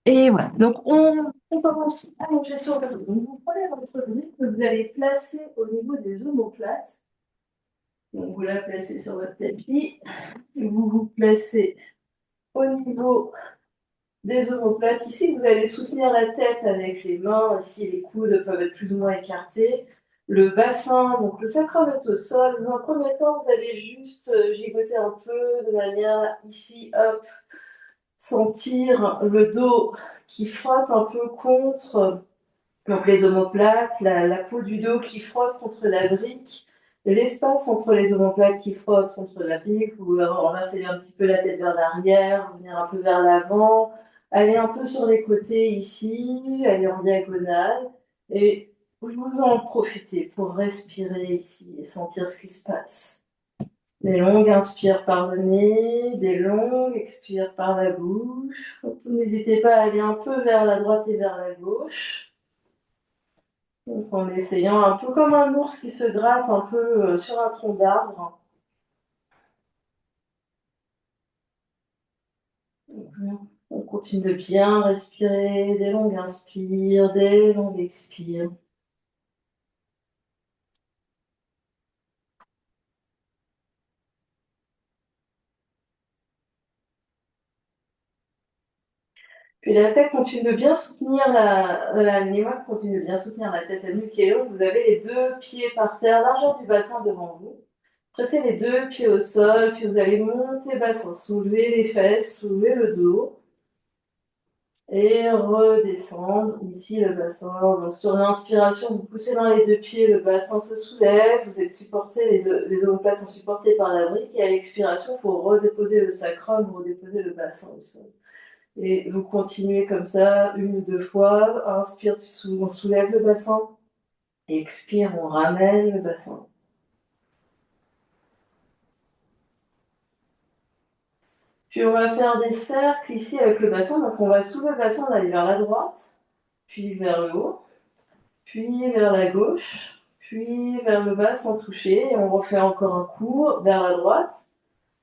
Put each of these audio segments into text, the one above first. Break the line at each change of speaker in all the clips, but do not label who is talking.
Et voilà, donc on commence à manger sur le dos. Donc vous prenez votre brique que vous allez placer au niveau des omoplates. Donc vous la placez sur votre tapis. Et vous vous placez au niveau des omoplates. Ici, vous allez soutenir la tête avec les mains. Ici, les coudes peuvent être plus ou moins écartés. Le bassin, donc le sacrum est au sol. Dans un premier temps, vous allez juste gigoter un peu de manière ici, hop, sentir le dos qui frotte un peu contre donc les omoplates, la peau du dos qui frotte contre la brique, l'espace entre les omoplates qui frottent contre la brique, vous renversez un petit peu la tête vers l'arrière, venir un peu vers l'avant, aller un peu sur les côtés ici, aller en diagonale, et vous en profitez pour respirer ici et sentir ce qui se passe. Des longues inspires par le nez, des longues expires par la bouche. N'hésitez pas à aller un peu vers la droite et vers la gauche. Donc en essayant un peu comme un ours qui se gratte un peu sur un tronc d'arbre. On continue de bien respirer, des longues inspires, des longues expires. Puis la tête continue de bien soutenir les mains continuent de bien soutenir la tête à nuque et longue. Vous avez les deux pieds par terre, largeur du bassin devant vous. Pressez les deux pieds au sol, puis vous allez monter bassin, soulever les fesses, soulever le dos. Et redescendre ici le bassin. Donc sur l'inspiration, vous poussez dans les deux pieds, le bassin se soulève, vous êtes supporté, les omoplates sont supportées par la brique, et à l'expiration, il faut redéposer le sacrum, redéposer le bassin au sol. Et vous continuez comme ça une ou deux fois. Inspire, on soulève le bassin. Expire, on ramène le bassin. Puis on va faire des cercles ici avec le bassin. Donc on va sous le bassin, on va aller vers la droite, puis vers le haut, puis vers la gauche, puis vers le bas sans toucher. Et on refait encore un coup vers la droite,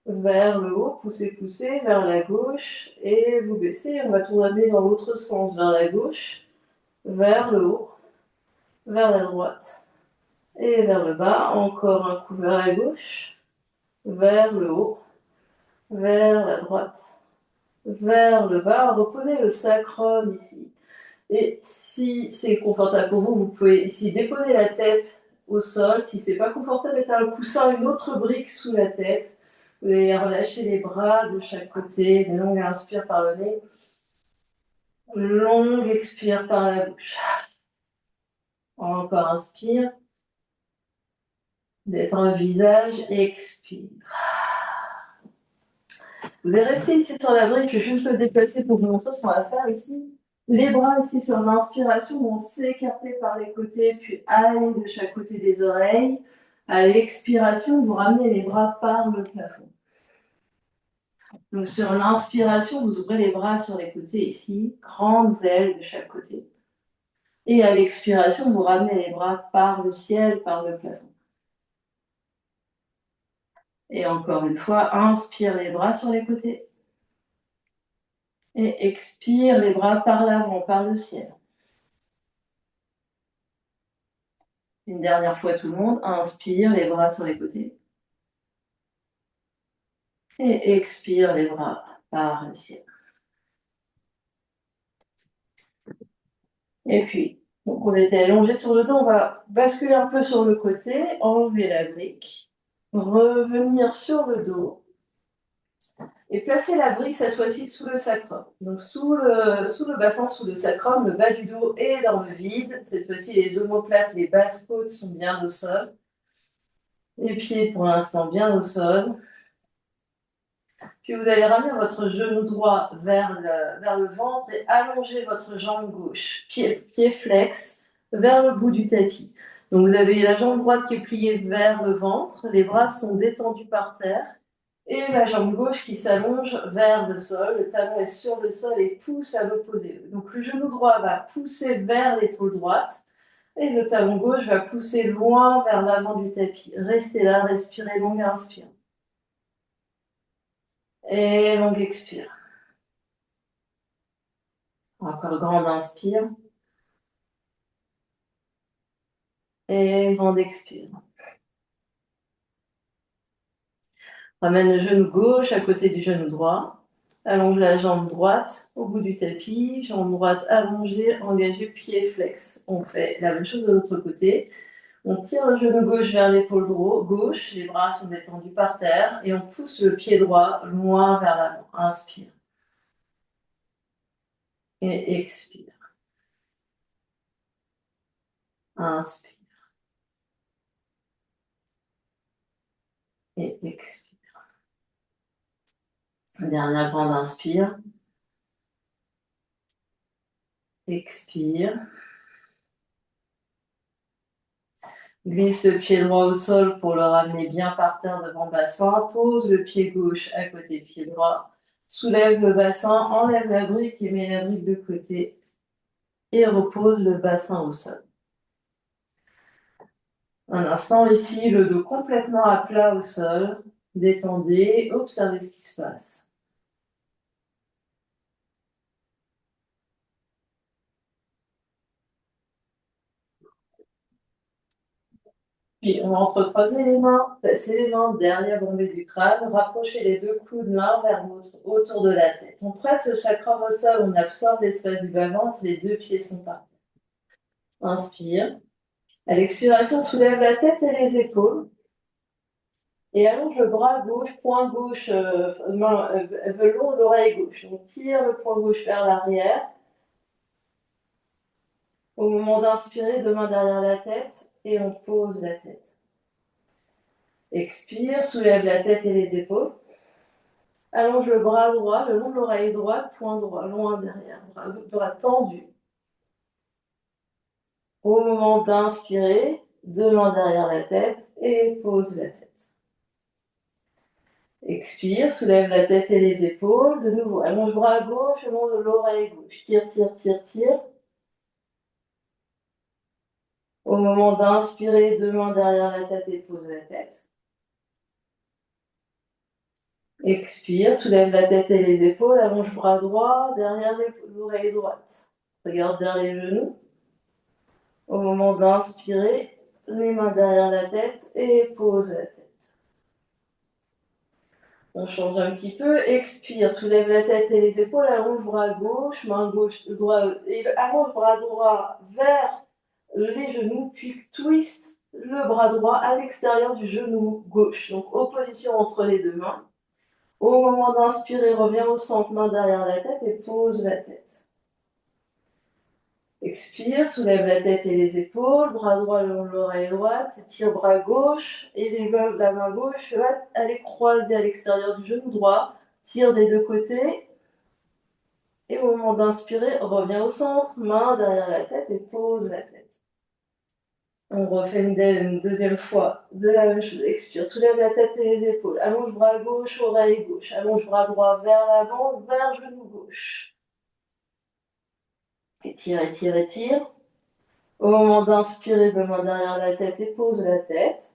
vers le haut, poussez, poussez, vers la gauche, et vous baissez. On va tourner dans l'autre sens, vers la gauche, vers le haut, vers la droite, et vers le bas. Encore un coup vers la gauche, vers le haut, vers la droite, vers le bas. Reposez le sacrum ici. Et si c'est confortable pour vous, vous pouvez ici déposer la tête au sol. Si c'est pas confortable, mettez un coussin, une autre brique sous la tête. Vous allez relâcher les bras de chaque côté, des longues inspires par le nez, longue expire par la bouche. Encore inspire, détends le visage, expire. Vous allez rester ici sur la brique, je vais juste me déplacer pour vous montrer ce qu'on va faire ici. Les bras ici sur l'inspiration vont s'écarter par les côtés, puis aller de chaque côté des oreilles. À l'expiration, vous ramenez les bras par le plafond. Donc sur l'inspiration, vous ouvrez les bras sur les côtés ici, grandes ailes de chaque côté. Et à l'expiration, vous ramenez les bras par le ciel, par le plafond. Et encore une fois, inspire les bras sur les côtés. Et expire les bras par l'avant, par le ciel. Une dernière fois tout le monde, inspire les bras sur les côtés. Et expire les bras par le ciel. Et puis, donc on était allongé sur le dos, on va basculer un peu sur le côté, enlever la brique, revenir sur le dos et placer la brique cette fois-ci sous le sacrum. Donc sous le bassin, sous le sacrum, le bas du dos est dans le vide. Cette fois-ci, les omoplates, les basses côtes sont bien au sol. Les pieds pour l'instant bien au sol. Puis vous allez ramener votre genou droit vers le ventre et allonger votre jambe gauche, pied flex, vers le bout du tapis. Donc vous avez la jambe droite qui est pliée vers le ventre, les bras sont détendus par terre, et la jambe gauche qui s'allonge vers le sol, le talon est sur le sol et pousse à l'opposé. Donc le genou droit va pousser vers l'épaule droite, et le talon gauche va pousser loin vers l'avant du tapis. Restez là, respirez, longue inspire. Et longue expire. Encore grande inspire. Et grande expire. Ramène le genou gauche à côté du genou droit. Allonge la jambe droite au bout du tapis. Jambe droite allongée, engagée, pied flex. On fait la même chose de l'autre côté. On tire le genou gauche vers l'épaule gauche. Les bras sont détendus par terre. Et on pousse le pied droit loin vers l'avant. Inspire. Et expire. Inspire. Et expire. Dernière grande inspire. Expire. Glisse le pied droit au sol pour le ramener bien par terre devant le bassin. Pose le pied gauche à côté du pied droit. Soulève le bassin, enlève la brique et mets la brique de côté. Et repose le bassin au sol. Un instant ici, le dos complètement à plat au sol. Détendez, observez ce qui se passe. Puis on va entrecroiser les mains, passer les mains derrière bombée du crâne, rapprocher les deux coudes l'un vers l'autre autour de la tête. On presse le sacrum au sol, on absorbe l'espace du bas-ventre, les deux pieds sont par terre. Inspire. À l'expiration, soulève la tête et les épaules. Et allonge le bras gauche, poing gauche, velon de l'oreille gauche. On tire le poing gauche vers l'arrière. Au moment d'inspirer, deux mains derrière la tête et on pose la tête. Expire, soulève la tête et les épaules. Allonge le bras droit le long de l'oreille droite, poing droit, loin derrière, bras tendu. Au moment d'inspirer, deux mains derrière la tête et pose la tête. Expire, soulève la tête et les épaules. De nouveau, allonge le bras gauche le long de l'oreille gauche. Tire, tire, tire, tire. Au moment d'inspirer, deux mains derrière la tête et pose la tête. Expire, soulève la tête et les épaules, allonge le bras droit derrière l'oreille droite. Regarde vers les genoux. Au moment d'inspirer, les mains derrière la tête et pose la tête. On change un petit peu, expire, soulève la tête et les épaules, allonge bras gauche, main gauche, droit, et allonge bras droit vers les genoux, puis twist le bras droit à l'extérieur du genou gauche. Donc opposition entre les deux mains. Au moment d'inspirer, reviens au centre, main derrière la tête et pose la tête. Expire, soulève la tête et les épaules, bras droit le long de l'oreille droite, tire bras gauche et la main gauche va aller croiser à l'extérieur du genou droit, tire des deux côtés et au moment d'inspirer, reviens au centre, main derrière la tête et pose la tête. On refait une deuxième fois de la même chose. Expire, soulève la tête et les épaules, allonge bras gauche, oreille gauche, allonge bras droit vers l'avant, vers genou gauche. Étire, étire, étire. Au moment d'inspirer, deux mains derrière la tête et pose la tête.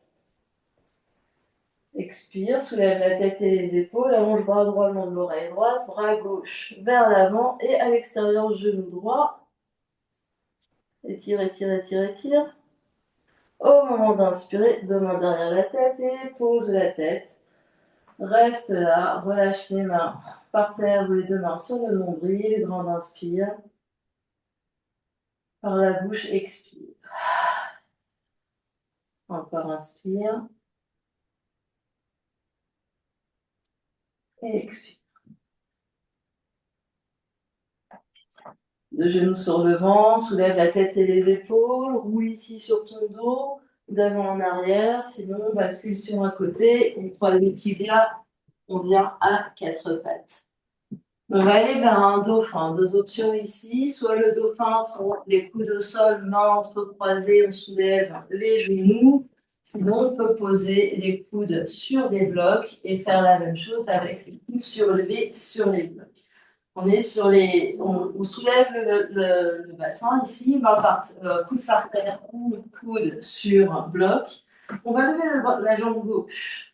Expire, soulève la tête et les épaules, allonge bras droit le long de l'oreille droite, bras gauche vers l'avant et à l'extérieur genou droit. Étire, étire, étire, étire. Au moment d'inspirer, deux mains derrière la tête et pose la tête. Reste là, relâche les mains par terre, les deux mains sur le nombril, grande inspire. Par la bouche, expire. Encore inspire. Et expire. Deux genoux sur le ventre, soulève la tête et les épaules, roule ici sur ton dos, d'avant en arrière, sinon bascule sur un côté, on croise les tibias, on vient à quatre pattes. On va aller vers un dauphin, deux options ici, soit le dauphin sont les coudes au sol, mains entrecroisées, on soulève les genoux, sinon on peut poser les coudes sur des blocs et faire la même chose avec les coudes surlevés sur les blocs. On est sur les, on soulève le bassin ici, coude par terre ou coude sur un bloc. On va lever la jambe gauche,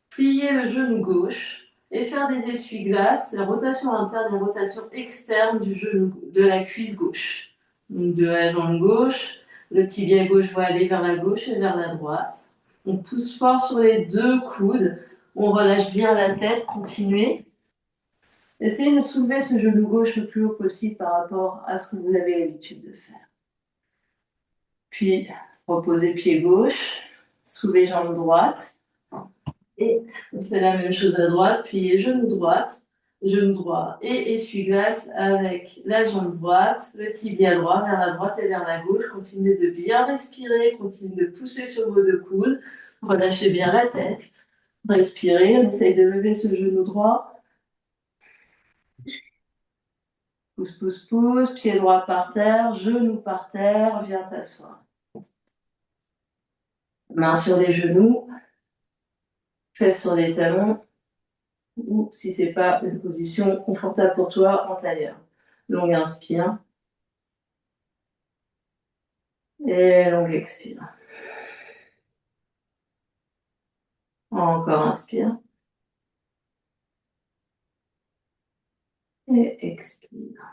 plier le genou gauche et faire des essuie-glaces, la rotation interne et la rotation externe du genou, de la cuisse gauche. Donc de la jambe gauche, le tibia gauche va aller vers la gauche et vers la droite. On pousse fort sur les deux coudes, on relâche bien la tête, continuez. Essayez de soulever ce genou gauche le plus haut possible par rapport à ce que vous avez l'habitude de faire. Puis, reposez pied gauche, soulevez jambe droite. Et on fait la même chose à droite, puis genou droit et essuie-glace avec la jambe droite, le tibia droit vers la droite et vers la gauche. Continuez de bien respirer, continuez de pousser sur vos deux coudes, relâchez bien la tête, respirez, on essaye de lever ce genou droit. Pousse, pousse, pousse, pied droit par terre, genou par terre, viens t'asseoir. Main sur les genoux, fesses sur les talons, ou si c'est pas une position confortable pour toi, en tailleur. Longue inspire. Et longue expire. Encore inspire. Et expire.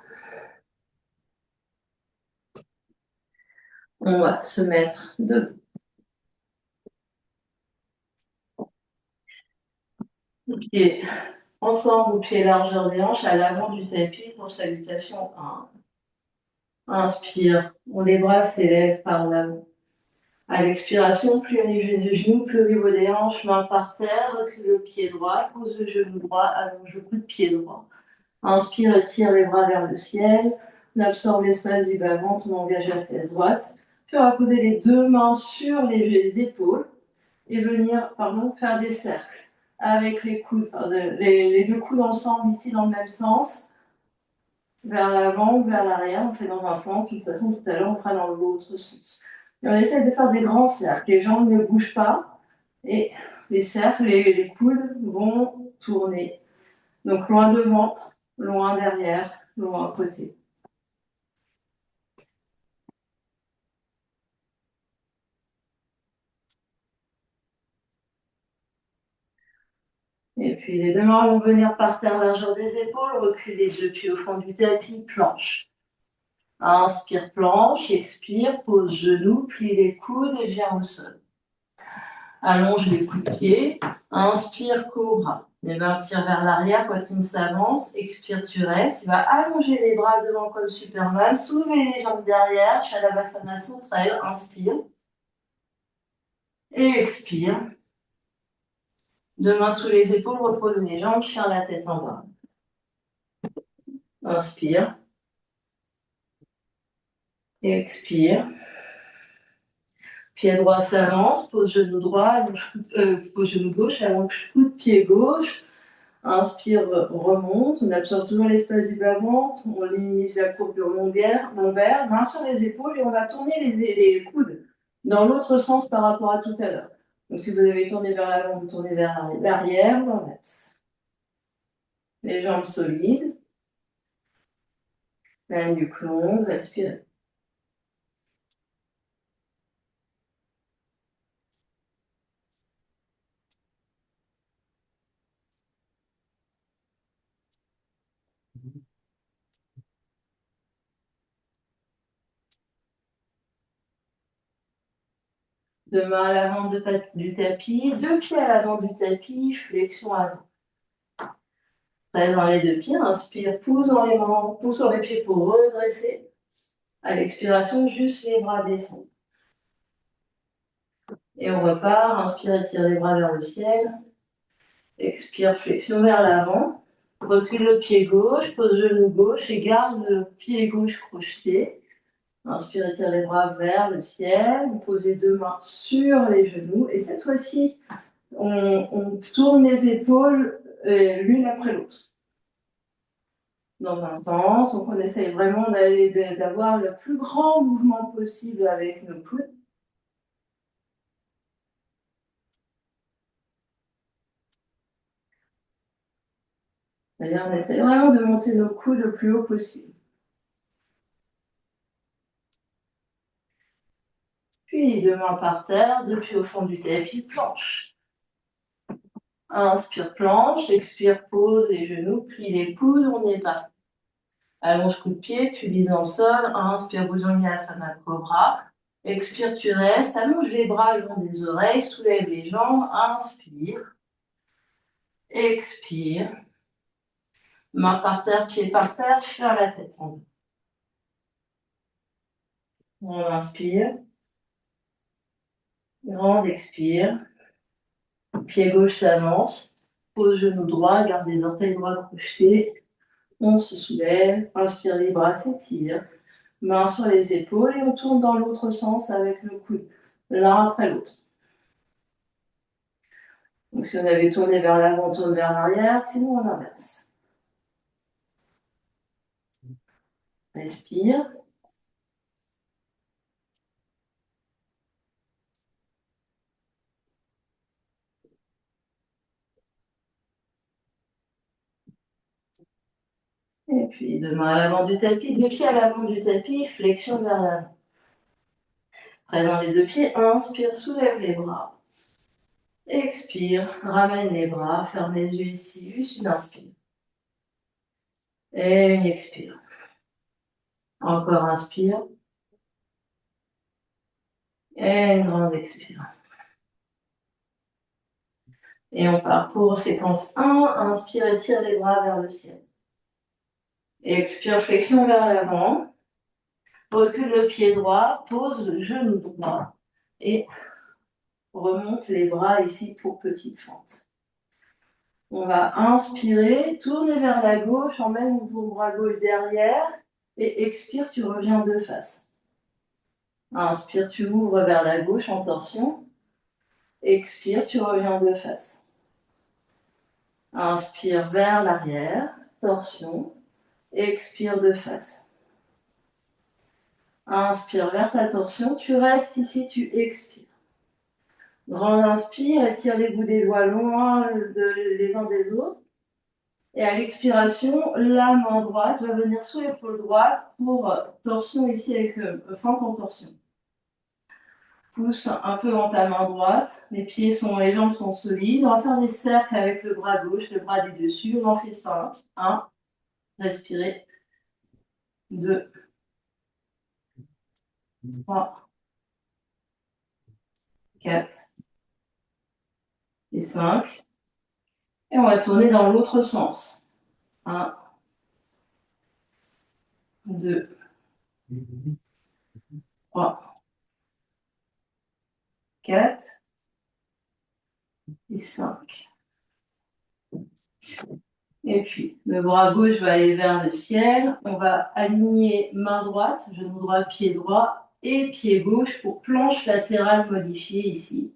On va se mettre debout. Pieds ensemble ou pieds largeur des hanches à l'avant du tapis pour salutation 1. Inspire. Les bras s'élèvent par l'avant. À l'expiration, plie au niveau des genoux, plie au niveau des hanches, main par terre, recule le pied droit, pose le genou droit, allonge le coude pied droit. Inspire et tire les bras vers le ciel. On absorbe l'espace du bas-ventre, on engage la fesse droite. Puis on va poser les deux mains sur les épaules et venir faire des cercles avec les coudes, les deux coudes ensemble ici dans le même sens, vers l'avant ou vers l'arrière. On fait dans un sens, de toute façon tout à l'heure on fera dans l'autre sens. Et on essaie de faire des grands cercles. Les jambes ne bougent pas et les cercles, les coudes vont tourner. Donc loin devant, loin derrière, loin à côté. Et puis les deux mains vont venir par terre, largeur des épaules, recule les deux pieds au fond du tapis, planche. Inspire, planche, expire, pose genou, plie les coudes et viens au sol. Allonge les coups de pied, inspire, cobra. Les mains tirent vers l'arrière, poitrine s'avance, expire, tu restes. Tu vas allonger les bras devant comme Superman, soulever les jambes derrière, Shalabhasana sauterelle, inspire. Et expire. Deux mains sous les épaules, repose les jambes, chien la tête en bas. Inspire. Et expire. Pied droit s'avance, pose genou droit, pose genou gauche, allonge coude pied gauche. Inspire, remonte, on absorbe toujours l'espace du bas-ventre, on limite la courbure lombaire, main sur les épaules et on va tourner les coudes dans l'autre sens par rapport à tout à l'heure. Donc si vous avez tourné vers l'avant, vous tournez vers l'arrière, l'inverse. Les jambes solides, la nuque longue, respirez. Deux mains à l'avant du tapis, deux pieds à l'avant du tapis, flexion avant. Reste dans les deux pieds, inspire, pousse dans les mains, pousse dans les pieds pour redresser. À l'expiration, juste les bras descendent. Et on repart, inspire, étire les bras vers le ciel. Expire, flexion vers l'avant. Recule le pied gauche, pose le genou gauche et garde le pied gauche crocheté. Inspire, étire les bras vers le ciel. Vous posez deux mains sur les genoux. Et cette fois-ci, on tourne les épaules l'une après l'autre. Dans un sens, donc on essaye vraiment d'avoir le plus grand mouvement possible avec nos coudes. C'est-à-dire, on essaie vraiment de monter nos coudes le plus haut possible. Puis, deux mains par terre, deux pieds au fond du tapis, planche. Inspire, planche. Expire, pose les genoux, plie les coudes, on est parti. Allonge coup de pied, puis vise dans le sol. Inspire, Bhujangasana Cobra. Expire, tu restes. Allonge les bras le long des oreilles, soulève les jambes. Inspire. Expire. Main par terre, pied par terre, faire la tête en bas. On inspire. Grande expire. Pied gauche s'avance. Pose genou droit, garde les orteils droits crochetés. On se soulève. Inspire, les bras s'étirent. Main sur les épaules et on tourne dans l'autre sens avec le coude, l'un après l'autre. Donc si on avait tourné vers l'avant, on tourne vers l'arrière, sinon on inverse. Respire. Et puis deux mains à l'avant du tapis, deux pieds à l'avant du tapis, flexion vers l'avant. Présent les deux pieds, inspire, soulève les bras. Expire, ramène les bras, ferme les yeux ici, juste une inspire. Et une expire. Encore inspire. Et une grande expire. Et on part pour séquence 1. Inspire et tire les bras vers le ciel. Expire, flexion vers l'avant. Recule le pied droit, pose le genou droit et remonte les bras ici pour petite fente. On va inspirer, tourner vers la gauche, emmène ton bras gauche derrière et expire, tu reviens de face. Inspire, tu ouvres vers la gauche en torsion. Expire, tu reviens de face. Inspire vers l'arrière, torsion. Expire de face. Inspire vers ta torsion, tu restes ici, tu expires. Grand inspire, étire les bouts des doigts loin les uns des autres. Et à l'expiration, la main droite va venir sous l'épaule droite pour torsion ici avec fente en torsion. Pousse un peu dans ta main droite, les jambes sont solides. On va faire des cercles avec le bras gauche, le bras du dessus. On en fait 5. 1, respirez. 2, 3, 4 et 5. Et on va tourner dans l'autre sens. 1, 2, 3, 4 et 5. Et puis, le bras gauche va aller vers le ciel. On va aligner main droite, genou droit, pied droit et pied gauche pour planche latérale modifiée ici.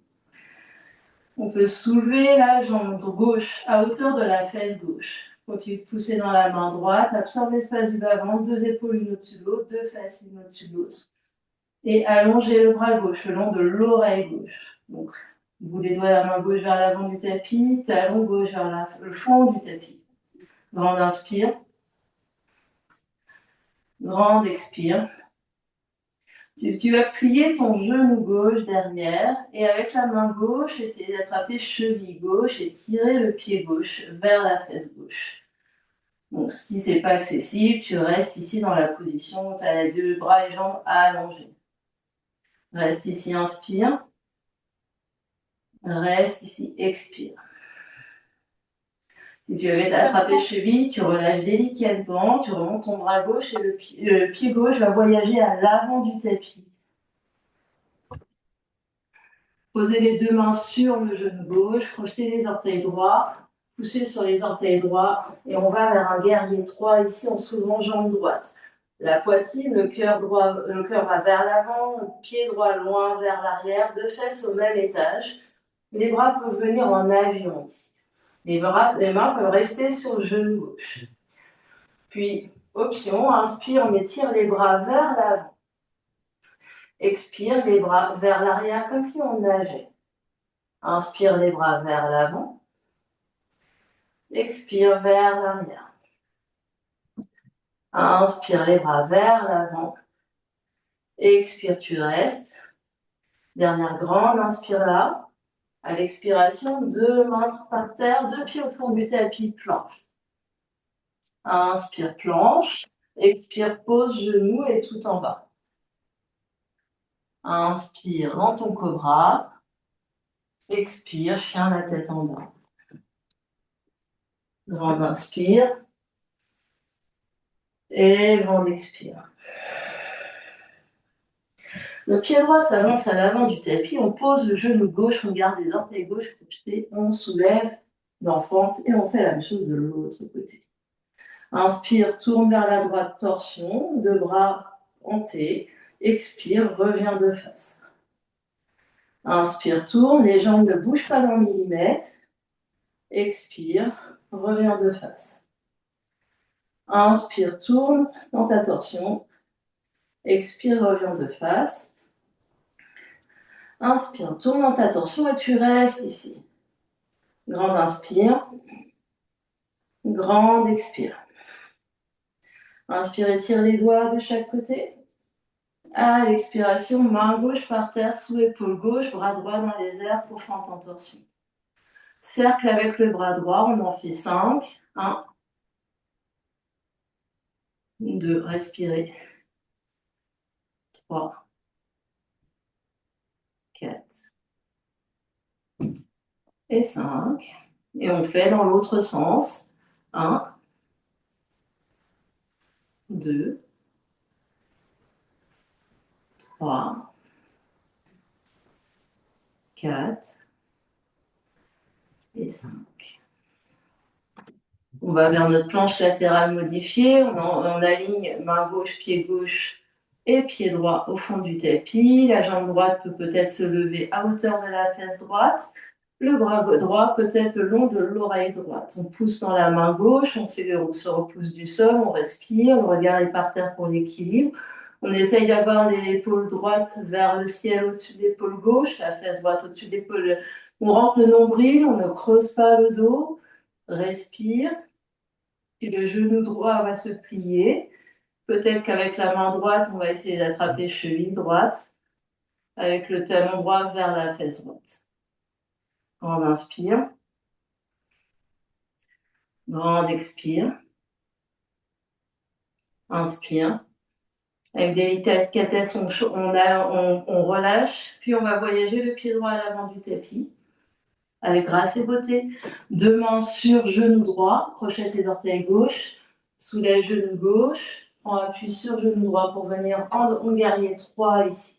On peut soulever la jambe gauche à hauteur de la fesse gauche. Continue de pousser dans la main droite, absorbe l'espace du bas-ventre, deux épaules une au-dessus de l'autre, deux fesses une au-dessus de l'autre. Et allongez le bras gauche le long de l'oreille gauche. Donc, bout des doigts de la main gauche vers l'avant du tapis, talon gauche vers le fond du tapis. Grande inspire. Grande expire. Tu vas plier ton genou gauche derrière et avec la main gauche, essayer d'attraper cheville gauche et tirer le pied gauche vers la fesse gauche. Donc, si c'est pas accessible, tu restes ici dans la position où tu as les deux bras et jambes allongés. Reste ici, inspire. Reste ici, expire. Si tu avais attrapé cheville, tu relâches délicatement, tu remontes ton bras gauche et le pied gauche va voyager à l'avant du tapis. Posez les deux mains sur le genou gauche, projetez les orteils droits, poussez sur les orteils droits et on va vers un guerrier 3 ici en soulevant jambe droite. La poitrine, le cœur va vers l'avant, le pied droit loin vers l'arrière, deux fesses au même étage. Les bras peuvent venir en avion ici. Les mains peuvent rester sur le genou gauche. Puis, option, inspire, on étire les bras vers l'avant. Expire, les bras vers l'arrière comme si on nageait. Inspire les bras vers l'avant. Expire vers l'arrière. Inspire les bras vers l'avant. Expire, tu restes. Dernière grande, inspire là. À l'expiration, 2 mains par terre, 2 pieds au fond du tapis, planche. Inspire, planche. Expire, pose, genou et tout en bas. Inspire dans ton cobra. Expire, chien, la tête en bas. Grande inspire. Et grande expire. Le pied droit s'avance à l'avant du tapis. On pose le genou gauche, on garde les orteils gauche crochetés. On soulève d'enfante et on fait la même chose de l'autre côté. Inspire, tourne vers la droite, torsion. Deux bras en T. Expire, reviens de face. Inspire, tourne. Les jambes ne bougent pas dans le millimètre. Expire, reviens de face. Inspire, tourne dans ta torsion. Expire, reviens de face. Inspire, tourne dans ta torsion et tu restes ici. Grande inspire. Grande expire. Inspire, étire les doigts de chaque côté. À l'expiration, main gauche par terre sous épaule gauche, bras droit dans les airs pour fente en torsion. Cercle avec le bras droit, on en fait 5. 1, 2, respirez. 3, 4 et 5. Et on fait dans l'autre sens. 1, 2, 3, 4 et 5. On va vers notre planche latérale modifiée. On aligne main gauche et pied droit au fond du tapis. La jambe droite peut peut-être se lever à hauteur de la fesse droite. Le bras droit peut être le long de l'oreille droite. On pousse dans la main gauche, on se repousse du sol, on respire, le regard est par terre pour l'équilibre. On essaye d'avoir l'épaule droite vers le ciel au-dessus de l'épaule gauche, la fesse droite au-dessus de l'épaule. On rentre le nombril, on ne creuse pas le dos. Respire. Puis le genou droit va se plier. Peut-être qu'avec la main droite, on va essayer d'attraper cheville droite, avec le talon droit vers la fesse droite. Grande inspire. Grande expire. Inspire. Avec délicatesse, on relâche, puis on va voyager le pied droit à l'avant du tapis. Avec grâce et beauté. 2 mains sur genou droit, crochet tes orteils gauche, soulève genou gauche, prends appui sur genou droit pour venir en guerrier 3 ici.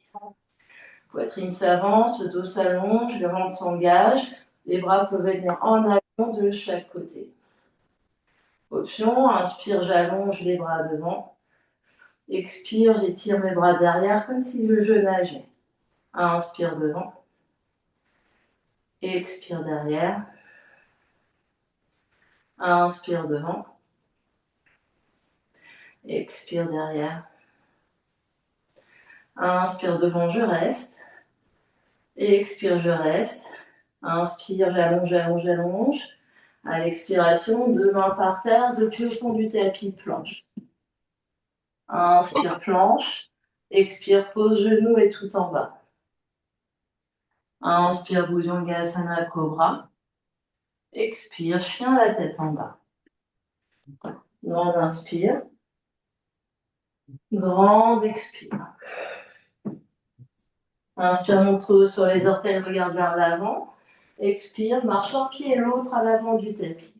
Poitrine s'avance, le dos s'allonge, le ventre s'engage, les bras peuvent venir en avant de chaque côté. Option, inspire, j'allonge les bras devant. Expire, j'étire mes bras derrière comme si je nageais. Inspire devant. Expire derrière. Inspire devant. Expire derrière. Inspire devant, je reste. Expire, je reste. Inspire, j'allonge, j'allonge, j'allonge. À l'expiration, 2 mains par terre, 2 pieds au fond du tapis, planche. Inspire, planche. Expire, pose genou et tout en bas. Inspire, Bhujangasana, cobra. Expire, chien, la tête en bas. Grande inspire. Grande expire. Inspire, montre sur les orteils, regarde vers l'avant. Expire, marche un pied et l'autre à l'avant du tapis.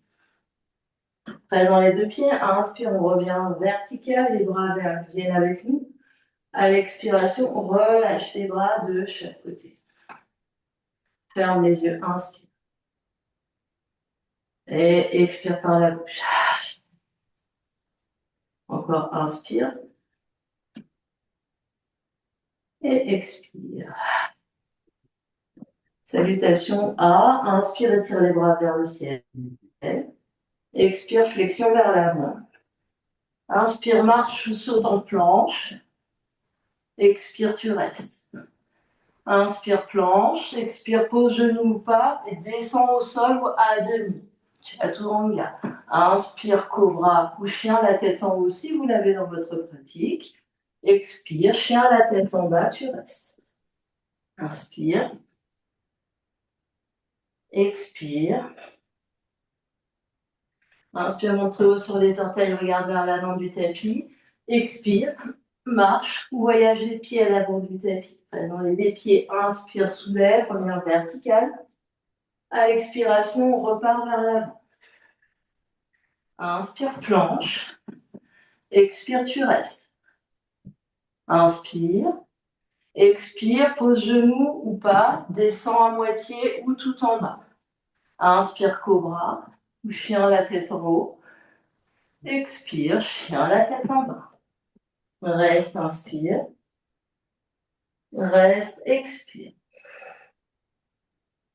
Présent les 2 pieds. Inspire, on revient vertical, les bras viennent avec nous. À l'expiration, on relâche les bras de chaque côté. Ferme les yeux, inspire. Et expire par la bouche. Encore inspire. Et expire. Salutation A. Inspire, étire les bras vers le ciel. Expire, flexion vers l'avant. Inspire, marche ou saute en planche. Expire, tu restes. Inspire, planche. Expire, pose genou ou pas et descends au sol ou à demi. Chaturanga. Inspire, cobra ou chien, la tête en haut si vous l'avez dans votre pratique. Expire, chien, la tête en bas, tu restes. Inspire. Expire. Inspire, monte haut sur les orteils, regarde vers l'avant du tapis. Expire, marche ou voyage les pieds à l'avant du tapis. Présent les pieds, inspire, soulève, première verticale. À l'expiration, on repart vers l'avant. Inspire, planche. Expire, tu restes. Inspire. Expire, pose genou ou pas, descend à moitié ou tout en bas. Inspire, cobra, ou chien la tête en haut. Expire, chien la tête en bas. Reste, inspire. Reste, expire.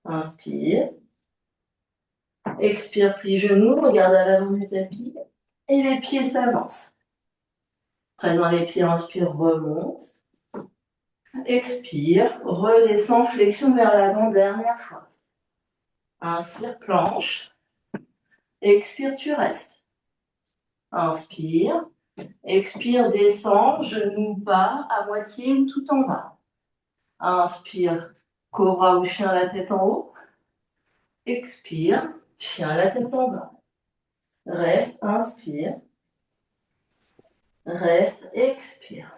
Inspire. Expire, plie genou, regarde à l'avant du tapis. Et les pieds s'avancent. Présent les pieds, inspire, remonte. Expire, redescend, flexion vers l'avant, dernière fois. Inspire, planche. Expire, tu restes. Inspire. Expire, descend, genou pas, à moitié ou tout en bas. Inspire, cobra ou chien la tête en haut. Expire, chien la tête en bas. Reste, inspire. Reste, expire.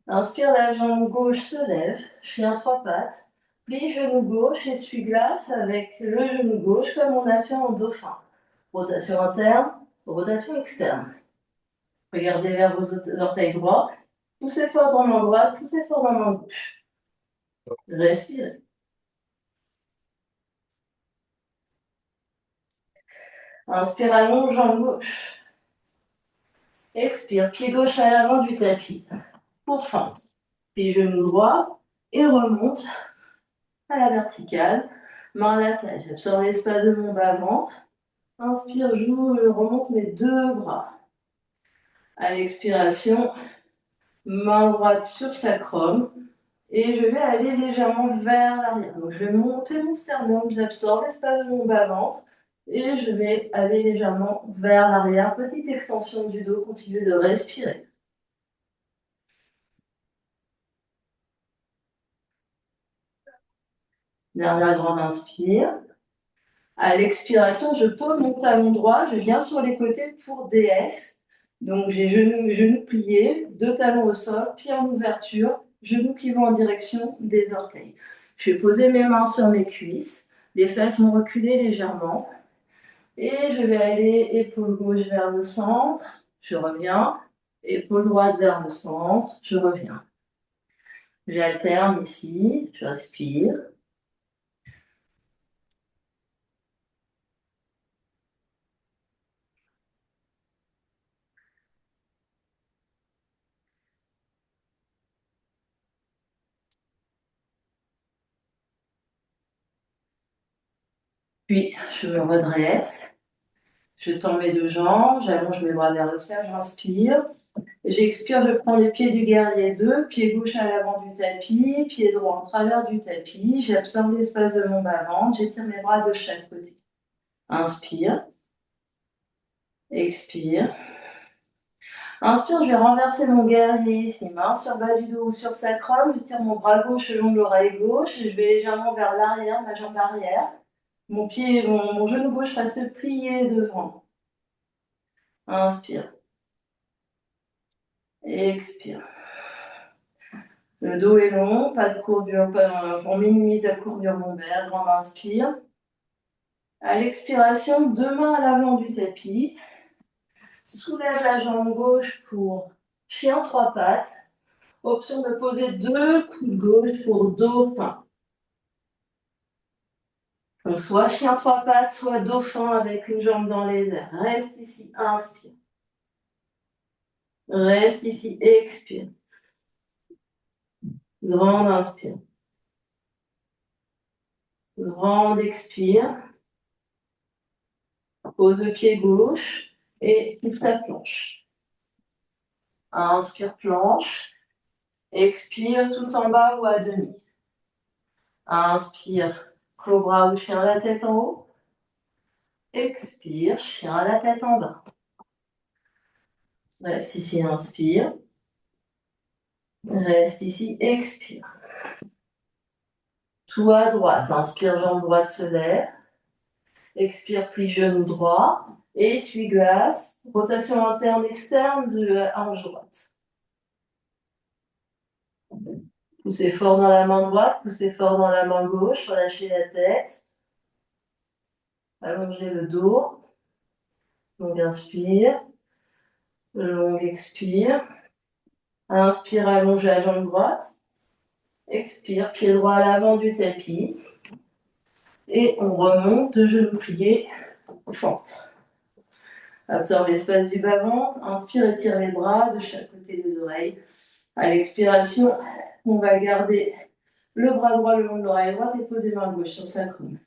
Inspire, la jambe gauche se lève, chien trois pattes. Plie genou gauche, essuie-glace avec le genou gauche comme on a fait en dauphin. Rotation interne, rotation externe. Regardez vers vos orteils droits. Poussez fort dans main droite, poussez fort dans main gauche. Respirez. Inspire, allonge jambe gauche. Expire, pied gauche à l'avant du tapis. Pour fin. Puis genou droit et remonte à la verticale. Main à la taille. J'absorbe l'espace de mon bas-ventre. Inspire, je remonte mes deux bras. À l'expiration, main droite sur sacrum. Et je vais aller légèrement vers l'arrière. Donc je vais monter mon sternum, j'absorbe l'espace de mon bas-ventre. Et je vais aller légèrement vers l'arrière. Petite extension du dos, continuez de respirer. Dernière grande inspire. À l'expiration, je pose mon talon droit, je viens sur les côtés pour DS. Donc j'ai genoux pliés, deux talons au sol, pieds en ouverture, genoux qui vont en direction des orteils. Je vais poser mes mains sur mes cuisses, les fesses vont reculer légèrement. Et je vais aller épaule gauche vers le centre, je reviens. Épaule droite vers le centre, je reviens. J'alterne ici, je respire. Puis je me redresse. Je tends mes deux jambes, j'allonge mes bras vers le ciel, j'inspire. J'expire, je prends les pieds du guerrier 2, pied gauche à l'avant du tapis, pied droit en travers du tapis. J'absorbe l'espace de mon bas-ventre, j'étire mes bras de chaque côté. Inspire. Expire. Inspire, je vais renverser mon guerrier ici, main sur bas du dos ou sur sacrum. Je tire mon bras gauche le long de l'oreille gauche. Je vais légèrement vers l'arrière, ma jambe arrière. Mon genou gauche reste plié devant. Inspire. Expire. Le dos est long, pas de courbure, on minimise la courbure lombaire. Grande inspire. À l'expiration, deux mains à l'avant du tapis. Soulève la jambe gauche pour chien trois pattes. Option de poser deux coudes gauche pour dauphin. Donc soit chien trois pattes, soit dauphin avec une jambe dans les airs. Reste ici, inspire. Reste ici, expire. Grande inspire. Grande expire. Pose le pied gauche et ouvre ta planche. Inspire, planche. Expire tout en bas ou à demi. Inspire, cobra ou chien à la tête en haut. Expire, chien à la tête en bas. Reste ici, inspire. Reste ici, expire. Tout à droite. Inspire, jambe droite se lève. Expire, plie genou droit. Et essuie-glace. Rotation interne, externe de la hanche droite. Poussez fort dans la main droite, poussez fort dans la main gauche, relâchez la tête. Allongez le dos. Donc inspire. Long expire. Inspire, allonge la jambe droite. Expire, pied droit à l'avant du tapis. Et on remonte, de genoux pliés, fente. Absorbe l'espace du bas-ventre. Inspire, étire les bras de chaque côté des oreilles. À l'expiration, on va garder le bras droit le long de l'oreille droite et poser main gauche sur sacrum.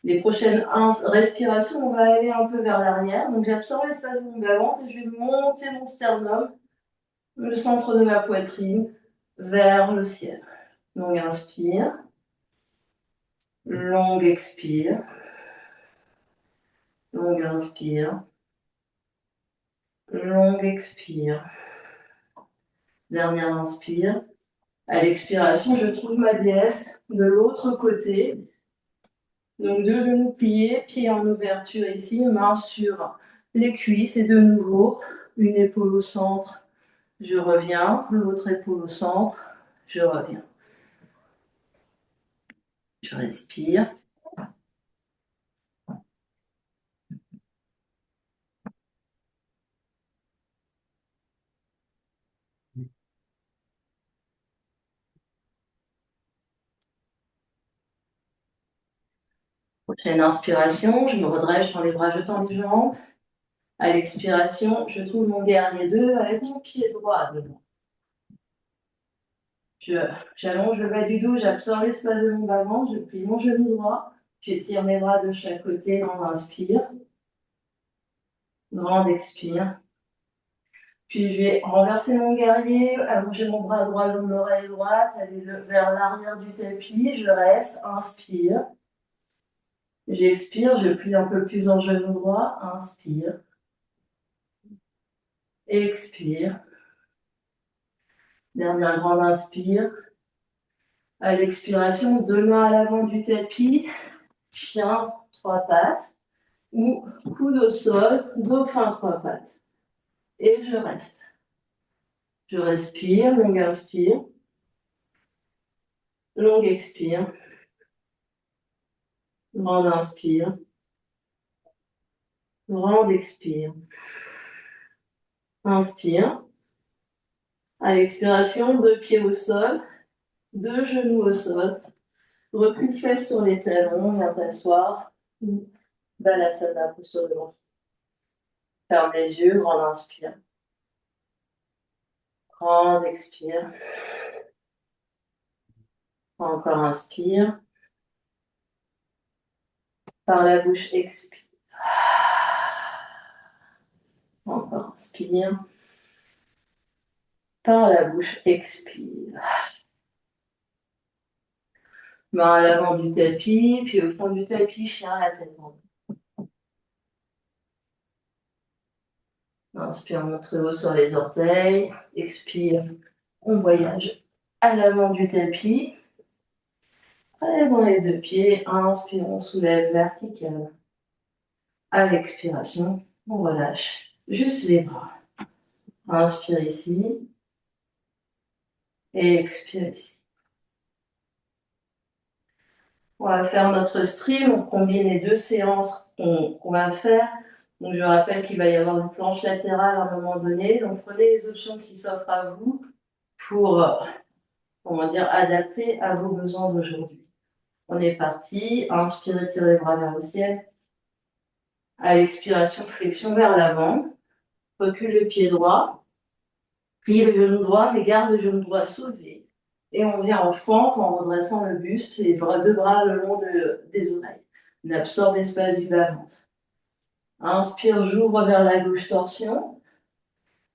Les prochaines respirations, on va aller un peu vers l'arrière. Donc j'absorbe l'espace de mon bas-ventre et je vais monter mon sternum, le centre de ma poitrine, vers le ciel. Donc inspire. Longue expire. Longue inspire. Longue expire. Dernière inspire. À l'expiration, je trouve ma déesse de l'autre côté. Donc deux genoux pliés, pieds en ouverture ici, main sur les cuisses et de nouveau une épaule au centre. Je reviens, l'autre épaule au centre. Je reviens. Je respire. Prochaine inspiration, je me redresse, je tends les bras, je tends les jambes. À l'expiration, je trouve mon guerrier 2 avec mon pied droit devant. J'allonge le bas du dos, j'absorbe l'espace de mon bas-ventre, je plie mon genou droit, j'étire mes bras de chaque côté, grande inspire, grande expire. Puis je vais renverser mon guerrier, allonger mon bras droit le long de l'oreille droite, aller vers l'arrière du tapis, je reste, inspire. J'expire, je plie un peu plus en genou droit, inspire. Expire. Dernière grande inspire. À l'expiration, deux mains à l'avant du tapis, chien, trois pattes, ou coude au sol, dauphin, trois pattes. Et je reste. Je respire, longue inspire, longue expire, grande inspire, grande expire. Inspire. À l'expiration, deux pieds au sol, deux genoux au sol. Recule fesses sur les talons, viens t'asseoir. Balasana, pousse sur le ventre. Ferme les yeux, grande inspire. Grande expire. Encore inspire. Par la bouche, expire. Encore inspire. Par la bouche, expire. Main à l'avant du tapis, puis au fond du tapis, chien, la tête en haut. Inspire, monte très haut sur les orteils. Expire, on voyage à l'avant du tapis. Présent les deux pieds. Inspire, on soulève vertical. À l'expiration, on relâche juste les bras. Inspire ici. Et expire ici. On va faire notre stream, on combine les deux séances qu'on va faire. Donc je rappelle qu'il va y avoir une planche latérale à un moment donné. Donc prenez les options qui s'offrent à vous pour, adapter à vos besoins d'aujourd'hui. On est parti. Inspirez, tirez les bras vers le ciel. À l'expiration, flexion vers l'avant. Recule le pied droit. Plie le genou droit, mais garde le genou droit soulevé. Et on vient en fente en redressant le buste et les deux bras le long des oreilles. On absorbe l'espace du bas-ventre. Inspire, j'ouvre vers la gauche, torsion.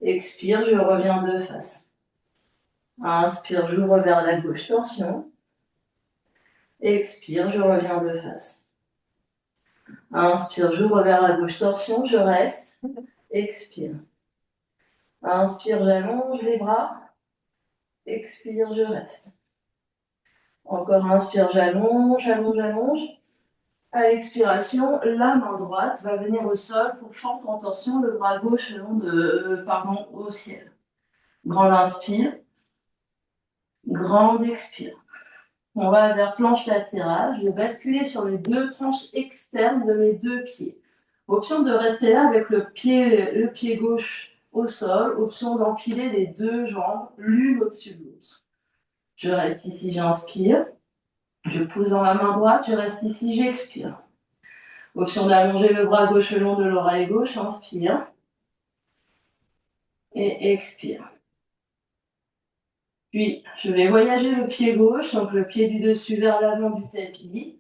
Expire, je reviens de face. Inspire, j'ouvre vers la gauche, torsion. Expire, je reviens de face. Inspire, j'ouvre vers la gauche, torsion, je reste. Expire. Inspire, j'allonge les bras. Expire, je reste. Encore inspire, j'allonge, j'allonge, j'allonge. À l'expiration, la main droite va venir au sol pour fente en torsion, le bras gauche au ciel. Grande inspire, grande expire. On va vers planche latérale. Je vais basculer sur les deux tranches externes de mes deux pieds. Option de rester là avec le pied gauche au sol. Option d'empiler les deux jambes l'une au-dessus de l'autre. Je reste ici, j'inspire. Je pousse dans la main droite, je reste ici, j'expire. Option d'allonger le bras gauche le long de l'oreille gauche, inspire. Et expire. Puis, je vais voyager le pied gauche, donc le pied du dessus vers l'avant du tapis.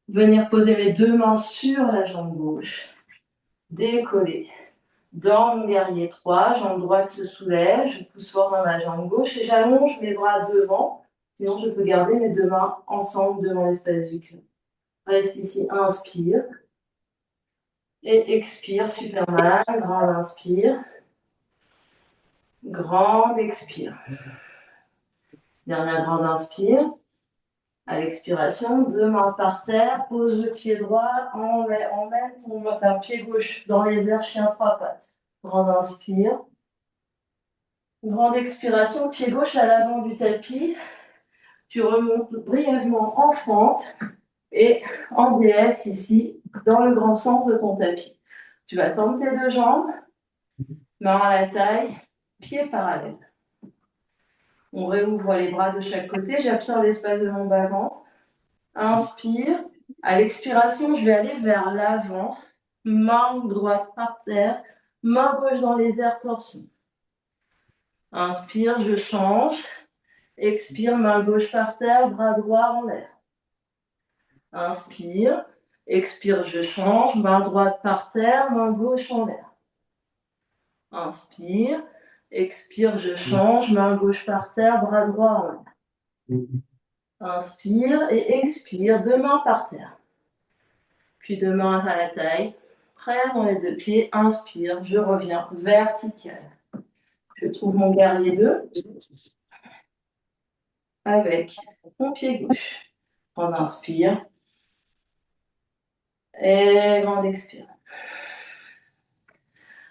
Venir poser mes deux mains sur la jambe gauche. Décoller. Dans mon guerrier 3, jambe droite se soulève, je pousse fort dans ma jambe gauche et j'allonge mes bras devant. Sinon, je peux garder mes deux mains ensemble devant l'espace du cœur. Reste ici, inspire. Et expire, Superman. Grande inspire. Grande expire. Dernière grande inspire. À l'expiration, deux mains par terre, pose le pied droit, emmène ton pied gauche dans les airs, chien trois pattes. Grande inspire. Grande expiration, pied gauche à l'avant du tapis. Tu remontes brièvement en fente et en DS ici, dans le grand sens de ton tapis. Tu vas tendre tes deux jambes, main à la taille, pieds parallèles. On réouvre les bras de chaque côté, j'absorbe l'espace de mon bas-ventre. Inspire. À l'expiration, je vais aller vers l'avant. Main droite par terre, main gauche dans les airs, torsion. Inspire, je change. Expire, main gauche par terre, bras droit en l'air. Inspire. Expire, je change. Main droite par terre, main gauche en l'air. Inspire. Expire, je change. Main gauche par terre, bras droit en l'air. Inspire et expire, deux mains par terre. Puis deux mains à la taille. Presse dans les deux pieds. Inspire, je reviens vertical. Je trouve mon guerrier 2 avec mon pied gauche. On inspire. Et grande expire.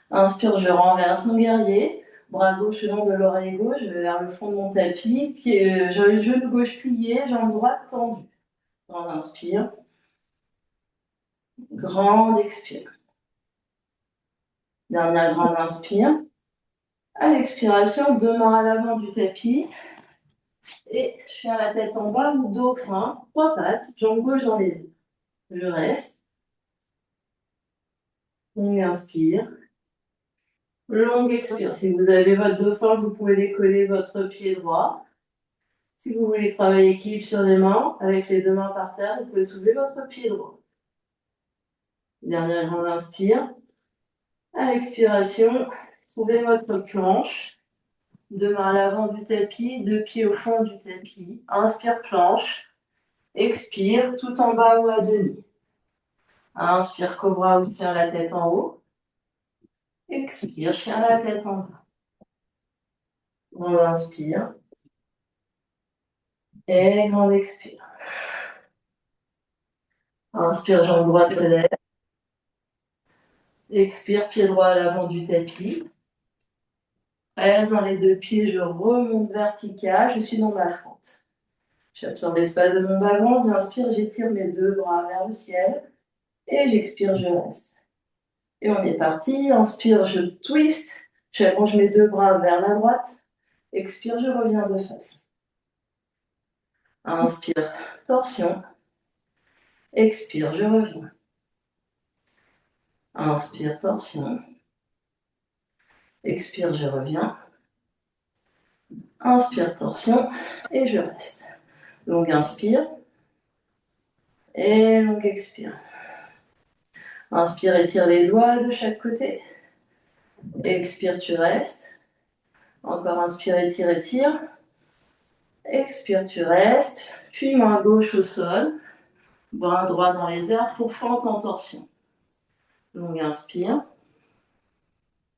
Inspire, je renverse mon guerrier. Bras gauche le long de l'oreille gauche, vers le fond de mon tapis. Genou gauche plié, jambe droite tendue. Grande inspire. Grande expire. Dernière grande inspire. À l'expiration, deux mains à l'avant du tapis. Et je fais la tête en bas, dos frein, trois pattes, jambe gauche dans les airs. Je reste. On inspire. Longue expire. Si vous avez votre dauphin, vous pouvez décoller votre pied droit. Si vous voulez travailler équilibre sur les mains, avec les deux mains par terre, vous pouvez soulever votre pied droit. Dernière grande inspire. À l'expiration, trouvez votre planche. Deux mains à l'avant du tapis, deux pieds au fond du tapis. Inspire, planche. Expire, tout en bas ou à demi. Inspire, cobra ou chien la tête en haut. Expire, chien la tête en bas. On inspire. Et grande expire. Inspire, jambe droite se lève. Expire, pied droit à l'avant du tapis. Reste dans les deux pieds, je remonte vertical, je suis dans ma fente. J'absorbe l'espace de mon bas-ventre, j'inspire, j'étire mes deux bras vers le ciel. Et j'expire, je reste. Et on est parti. Inspire, je twist. J'allonge mes deux bras vers la droite. Expire, je reviens de face. Inspire, torsion. Expire, je reviens. Inspire, torsion. Expire, je reviens. Inspire, torsion. Et je reste. Longue inspire. Et longue expire. Inspire, étire les doigts de chaque côté. Expire, tu restes. Encore inspire, étire, étire. Expire, tu restes. Puis main gauche au sol. Bras droit dans les airs pour fente en torsion. Longue inspire.